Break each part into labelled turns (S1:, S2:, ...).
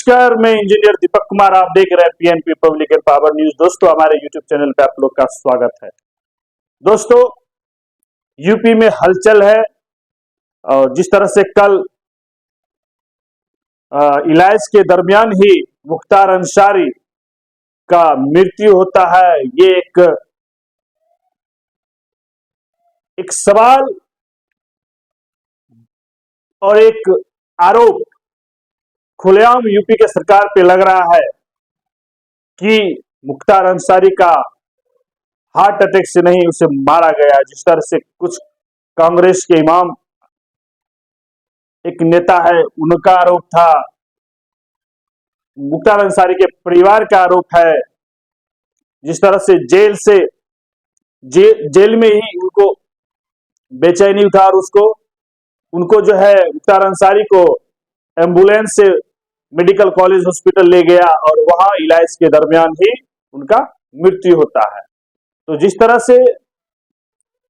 S1: नमस्कार, मैं इंजीनियर दीपक कुमार। आप देख रहे हैं PNP public and power news. दोस्तों, हमारे यूट्यूब चैनल पे आप लोग का स्वागत है। दोस्तों, यूपी में हलचल है और जिस तरह से कल इलाज के दरमियान ही मुख्तार अंसारी का मृत्यु होता है, ये एक सवाल और एक आरोप खुलेआम यूपी के सरकार पे लग रहा है कि मुख्तार अंसारी का हार्ट अटैक से नहीं, उसे मारा गया। जिस तरह से कुछ कांग्रेस के इमाम, एक नेता है, उनका आरोप था, मुख्तार अंसारी के परिवार का आरोप है। जिस तरह से जेल में ही उनको बेचैनी उठा और उनको जो है मुख्तार अंसारी को एम्बुलेंस से मेडिकल कॉलेज हॉस्पिटल ले गया और वहां इलाज के दरमियान ही उनका मृत्यु होता है। तो जिस तरह से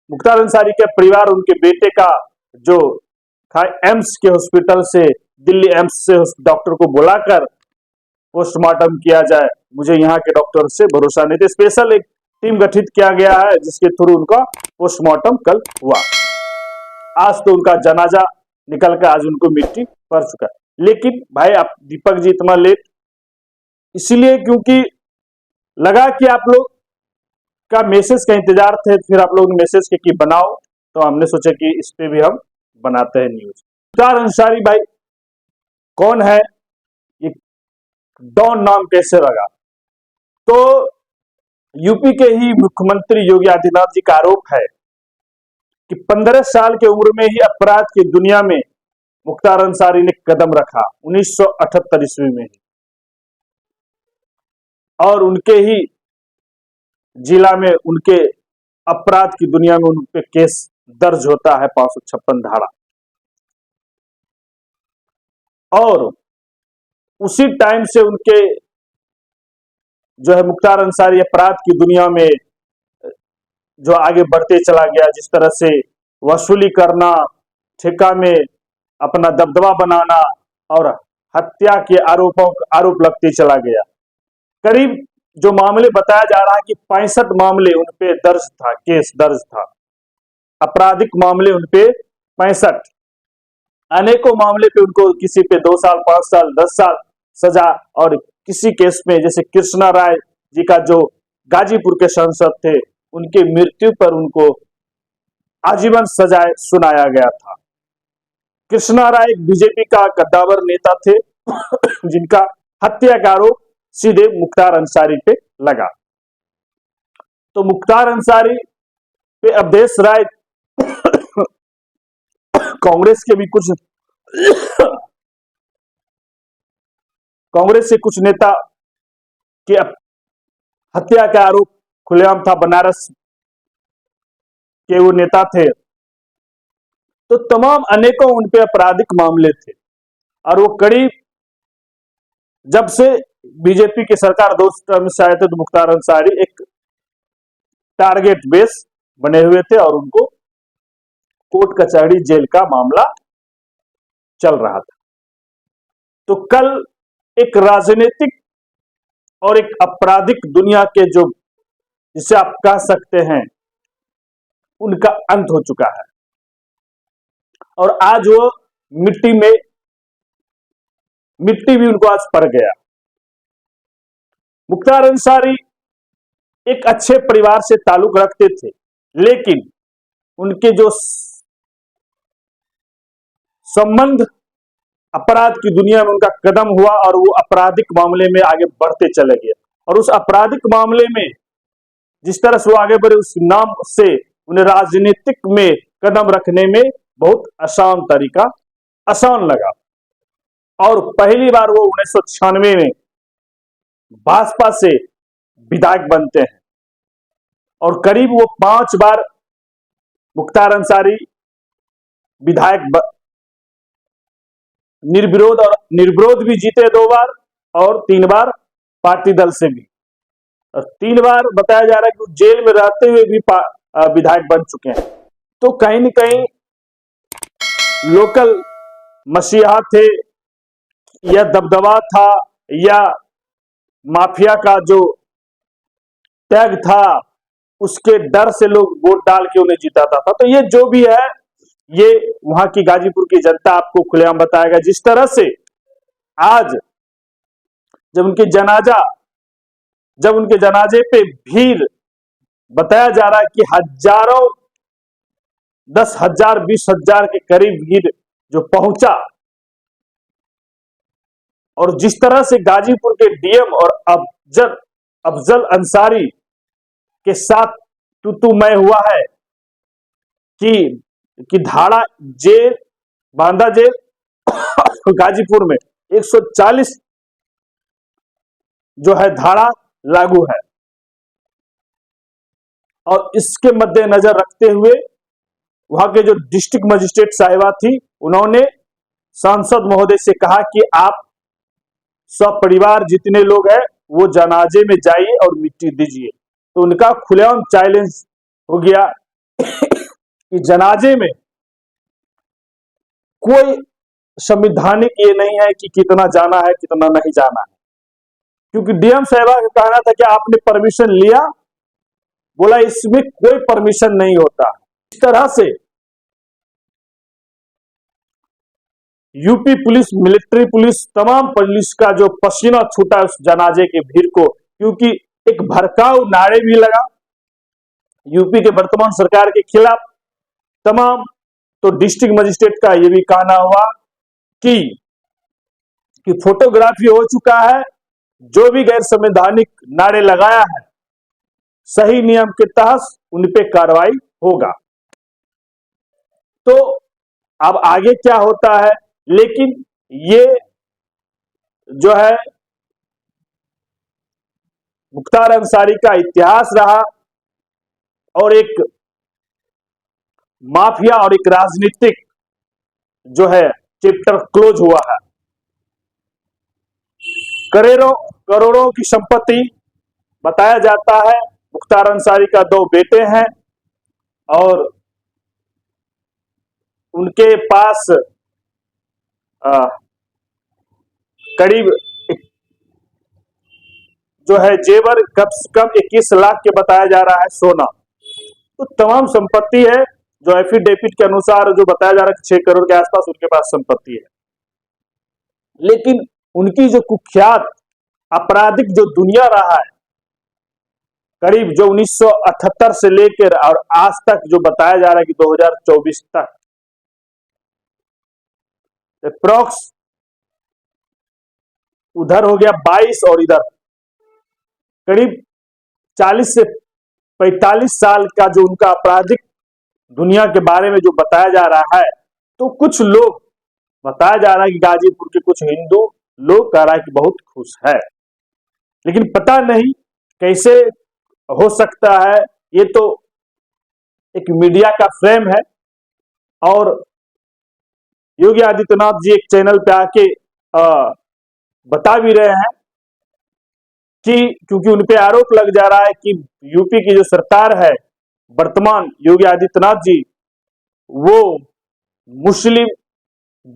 S1: मुख्तार अंसारी के परिवार उनके बेटे का जो एम्स के हॉस्पिटल से, दिल्ली एम्स से डॉक्टर को बुलाकर पोस्टमार्टम किया जाए, मुझे यहाँ के डॉक्टर से भरोसा नहीं था। स्पेशल एक टीम गठित किया गया है जिसके थ्रू उनका पोस्टमार्टम कल हुआ। आज तो उनका जनाजा निकल कर आज उनको मिट्टी पड़ चुका है। लेकिन भाई, आप दीपक जी इतना लेट इसीलिए क्योंकि लगा कि आप लोग का मैसेज का इंतजार थे, फिर आप लोग ने मैसेज के कि बनाओ, तो हमने सोचा कि इस पे भी हम बनाते हैं न्यूज। मुख्तार अंसारी भाई कौन है, ये डॉन नाम कैसे लगा? तो यूपी के ही मुख्यमंत्री योगी आदित्यनाथ जी का आरोप है कि 15 साल की उम्र में ही अपराध की दुनिया में मुख्तार अंसारी ने कदम रखा, 1978 ईस्वी में ही, और उनके ही जिला में उनके अपराध की दुनिया में उन पे केस दर्ज होता है, 556 धारा। और उसी टाइम से उनके जो है मुख्तार अंसारी अपराध की दुनिया में जो आगे बढ़ते चला गया। जिस तरह से वसूली करना, ठेका में अपना दबदबा बनाना और हत्या के आरोप लगते चला गया। करीब जो मामले बताया जा रहा है कि 65 मामले उन पे दर्ज था, केस दर्ज था, आपराधिक मामले उन पे 65। अनेकों मामले पे उनको किसी पे 2 साल, 5 साल, 10 साल सजा, और किसी केस में जैसे कृष्णा राय जी का जो गाजीपुर के सांसद थे, उनके मृत्यु पर उनको आजीवन सजा सुनाया गया था। कृष्णा राय एक बीजेपी का कद्दावर नेता थे जिनका हत्या का आरोप सीधे मुख्तार अंसारी पे लगा। तो मुख्तार अंसारी पे अवधेश राय कांग्रेस से कुछ नेता के हत्या का आरोप खुलेआम था, बनारस के वो नेता थे। तो तमाम अनेकों उन पे आपराधिक मामले थे और वो करीब जब से बीजेपी की सरकार 2 टर्म से आए थे तो मुख्तार अंसारी एक टारगेट बेस बने हुए थे और उनको कोर्ट कचहरी जेल का मामला चल रहा था। तो कल एक राजनीतिक और एक आपराधिक दुनिया के जो, जिसे आप कह सकते हैं, उनका अंत हो चुका है और आज वो मिट्टी भी उनको आज पड़ गया। मुख्तार अंसारी एक अच्छे परिवार से ताल्लुक रखते थे, लेकिन उनके जो संबंध अपराध की दुनिया में उनका कदम हुआ और वो आपराधिक मामले में आगे बढ़ते चले गए। और उस आपराधिक मामले में जिस तरह से वो आगे बढ़े, उस नाम से उन्हें राजनीतिक में कदम रखने में बहुत आसान लगा। और पहली बार वो 1996 में भाजपा से विधायक बनते हैं और करीब वो 5 बार मुख्तार अंसारी विधायक निर्विरोध भी जीते, 2 बार, और 3 बार पार्टी दल से भी, और 3 बार बताया जा रहा है कि वो जेल में रहते हुए भी विधायक बन चुके हैं। तो कहीं न कहीं लोकल मसीहा थे या दबदबा था या माफिया का जो टैग था, उसके डर से लोग वोट डाल के उन्हें जिताता था। तो ये जो भी है, ये वहां की गाजीपुर की जनता आपको खुलेआम बताएगा। जिस तरह से आज जब उनके जनाजे पे भीड़ बताया जा रहा है कि हजारों, 10,000 20,000 के करीब भीड़ जो पहुंचा, और जिस तरह से गाजीपुर के डीएम और अफजल अंसारी के साथ तू मैं हुआ है कि धाड़ा जेल, बांदा जेल गाजीपुर में 140 जो है धाड़ा लागू है। और इसके मद्देनजर रखते हुए वहां के जो डिस्ट्रिक्ट मजिस्ट्रेट साहिबा थी, उन्होंने सांसद महोदय से कहा कि आप सब परिवार जितने लोग हैं वो जनाजे में जाइए और मिट्टी दीजिए। तो उनका खुलेआम चैलेंज हो गया कि जनाजे में कोई संवैधानिक ये नहीं है कि कितना जाना है कितना नहीं जाना है, क्योंकि डीएम साहिबा का कहना था कि आपने परमिशन लिया, बोला इसमें कोई परमिशन नहीं होता। इस तरह से यूपी पुलिस, मिलिट्री पुलिस, तमाम पुलिस का जो पसीना छूटा उस जनाजे के भीड़ को, क्योंकि एक भड़काऊ नारे भी लगा यूपी के वर्तमान सरकार के खिलाफ तमाम। तो डिस्ट्रिक्ट मजिस्ट्रेट का यह भी कहना हुआ कि फोटोग्राफी हो चुका है, जो भी गैर संवैधानिक नारे लगाया है सही नियम के तहत उन पे कार्रवाई होगा। तो अब आगे क्या होता है, लेकिन ये जो है मुख्तार अंसारी का इतिहास रहा और एक माफिया और एक राजनीतिक जो है चैप्टर क्लोज हुआ है। करोड़ों की संपत्ति बताया जाता है। मुख्तार अंसारी का 2 बेटे हैं और उनके पास करीब जो है जेवर कम से कम 21 लाख के बताया जा रहा है सोना। तो तमाम संपत्ति है जो एफिडेविट के अनुसार जो बताया जा रहा है 6 करोड़ के आसपास उनके पास संपत्ति है। लेकिन उनकी जो कुख्यात आपराधिक जो दुनिया रहा है, करीब जो 1978 से लेकर और आज तक जो बताया जा रहा है कि 2024 तक अप्रॉक्स उधर हो गया 22 और इधर करीब 40 से 45 साल का जो उनका आपराधिक दुनिया के बारे में जो बताया जा रहा है। तो कुछ लोग बताया जा रहा है कि गाजीपुर के कुछ हिंदू लोग कह रहा है कि बहुत खुश है, लेकिन पता नहीं कैसे हो सकता है। ये तो एक मीडिया का फ्रेम है और योगी आदित्यनाथ जी एक चैनल पे आके बता भी रहे हैं कि क्योंकि उन पे आरोप लग जा रहा है कि यूपी की जो सरकार है वर्तमान योगी आदित्यनाथ जी, वो मुस्लिम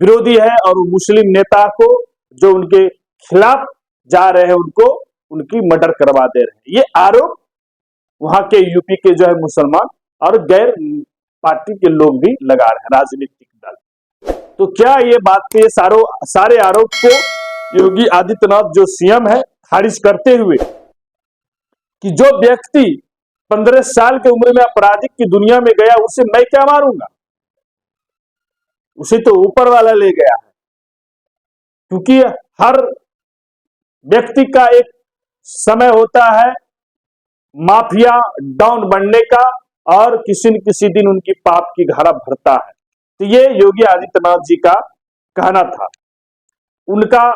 S1: विरोधी है और मुस्लिम नेता को जो उनके खिलाफ जा रहे हैं उनको उनकी मर्डर करवा दे रहे हैं। ये आरोप वहां के यूपी के जो है मुसलमान और गैर पार्टी के लोग भी लगा रहे हैं, राजनीतिक दल। तो क्या ये बात पे सारे आरोप को योगी आदित्यनाथ जो सीएम है खारिज करते हुए कि जो व्यक्ति 15 साल की उम्र में आपराधिक की दुनिया में गया उसे मैं क्या मारूंगा, उसे तो ऊपर वाला ले गया है। क्योंकि हर व्यक्ति का एक समय होता है माफिया डॉन बनने का और किसी न किसी दिन उनकी पाप की धारा भरता है। तो ये योगी आदित्यनाथ जी का कहना था। उनका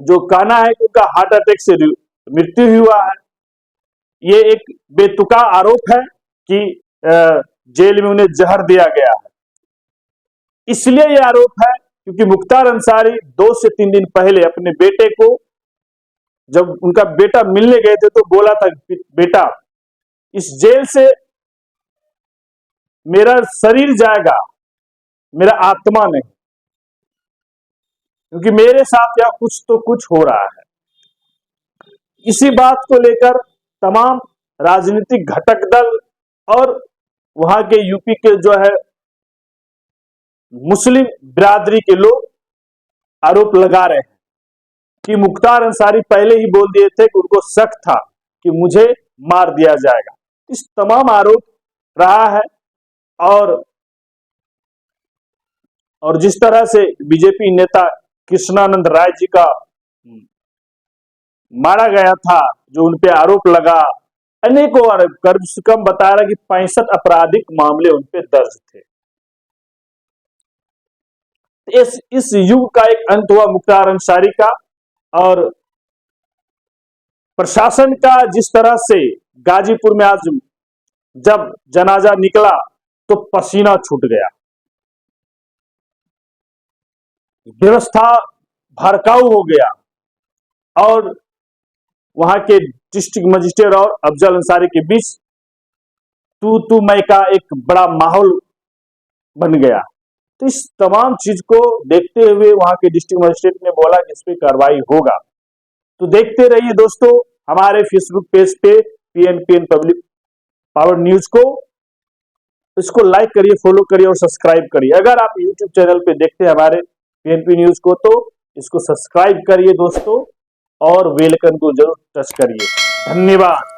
S1: जो कहना है कि उनका हार्ट अटैक से मृत्यु हुआ है, ये एक बेतुका आरोप है कि जेल में उन्हें जहर दिया गया है। इसलिए यह आरोप है क्योंकि मुख्तार अंसारी 2 से 3 दिन पहले अपने बेटे को, जब उनका बेटा मिलने गए थे, तो बोला था बेटा इस जेल से मेरा शरीर जाएगा, मेरा आत्मा नहीं। क्योंकि मेरे साथ यह कुछ तो कुछ हो रहा है। इसी बात को लेकर तमाम राजनीतिक घटक दल और वहां के यूपी के जो है मुस्लिम बिरादरी के लोग आरोप लगा रहे हैं कि मुख्तार अंसारी पहले ही बोल दिए थे कि उनको शक था कि मुझे मार दिया जाएगा। इस तमाम आरोप रहा है और जिस तरह से बीजेपी नेता कृष्णानंद राय जी का मारा गया था, जो उनपे आरोप लगा, अनेकों आरोप, कम से कम बता रहा कि 65 आपराधिक मामले उनपे दर्ज थे। इस युग का एक अंत हुआ मुख्तार अंसारी का, और प्रशासन का जिस तरह से गाजीपुर में आज जब जनाजा निकला तो पसीना छूट गया। व्यवस्था भड़काऊ हो गया और वहां के डिस्ट्रिक्ट मजिस्ट्रेट और अफजल अंसारी के बीच तू मैं का एक बड़ा माहौल बन गया। तो इस तमाम चीज को देखते हुए वहां के डिस्ट्रिक्ट मजिस्ट्रेट ने बोला कि इस पर कार्रवाई होगा। तो देखते रहिए दोस्तों हमारे फेसबुक पेज पे PNPN पब्लिक पावर न्यूज को, इसको लाइक करिए, फॉलो करिए और सब्सक्राइब करिए। अगर आप यूट्यूब चैनल पे देखते हैं हमारे PNP न्यूज को तो इसको सब्सक्राइब करिए दोस्तों, और बेल आइकन को जरूर टच करिए। धन्यवाद।